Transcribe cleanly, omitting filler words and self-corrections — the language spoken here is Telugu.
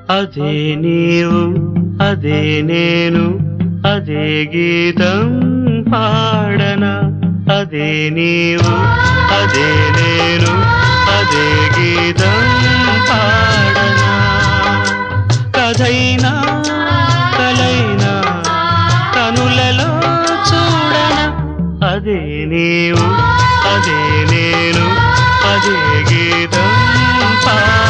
అదే నీవు అదే నేను అదే గీతం పాడనా అదే నీవు అదే నేను అదే గీతం పాడనా కథైనా కలైనా కనులలో చూడనా అదే నీవు అదే నేను అదే గీతం పాడనా